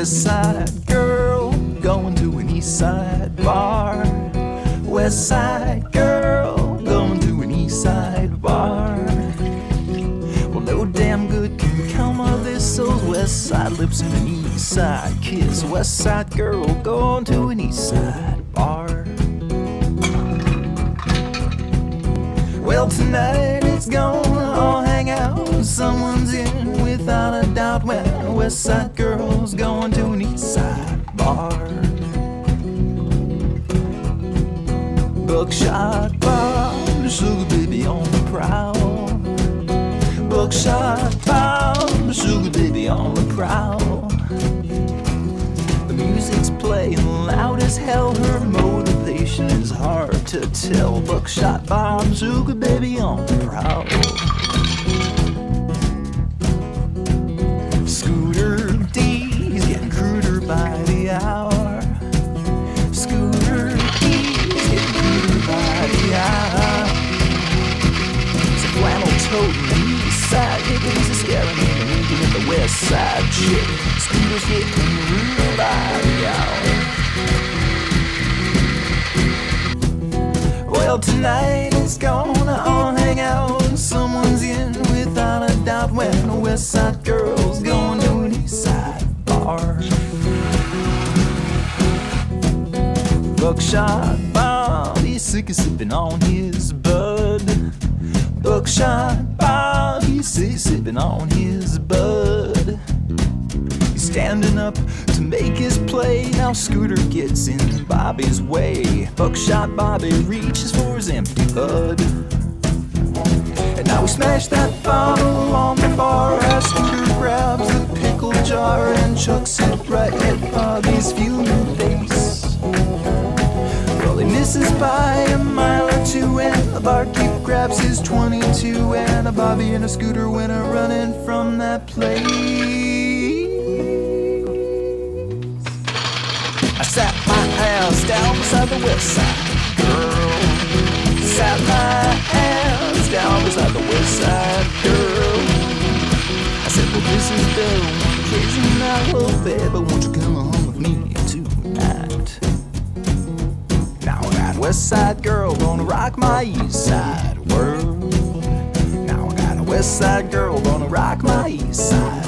West Side girl going to an East Side bar. West Side girl going to an East Side bar. Well, no damn good can come of this. Those West Side lips and an East Side kiss. West Side girl going to an East Side bar. Well, tonight it's gonna all hang out. Someone's in without a doubt. When a West Side girl's going to an East Side bar. Buckshot bomb, sugar baby on the prowl. Buckshot bomb, sugar baby on the prowl. The music's playing loud as hell. Her motivation is hard to tell. Buckshot bomb, sugar baby on the prowl. Scooter D's getting cruder by the hour. Scooter D's getting cruder by the hour. He's a flannel toting East Side hippie. He's a scaring me winking at the West Side chick. Scooter's getting cruder by the hour. Well, tonight it's gonna all hang out. Someone's in without a doubt. When a West Side girl's going to an East Side bar. Buckshot Bob, he's sick of sipping on his bud. Buckshot Bob, he's sick of sipping on his bud. He's standing up to make his play. Now Scooter gets in Bobby's way. Buckshot Bobby reaches for his empty bud. And now we smash that bottle on the bar as Scooter grabs the pickle jar and chucks it right at Bobby's fuming face. Well, he misses by a mile or two, and the barkeep grabs his 22, and a Bobby and a Scooter went a running from that place. I sat my ass down beside the West Side girl. Sat my ass down beside the West Side girl. I said, well, this is the one crazy night, oh baby, won't you come home with me tonight? Now that West Side girl gonna rock my East Side world. Now I got a West Side girl gonna rock my East Side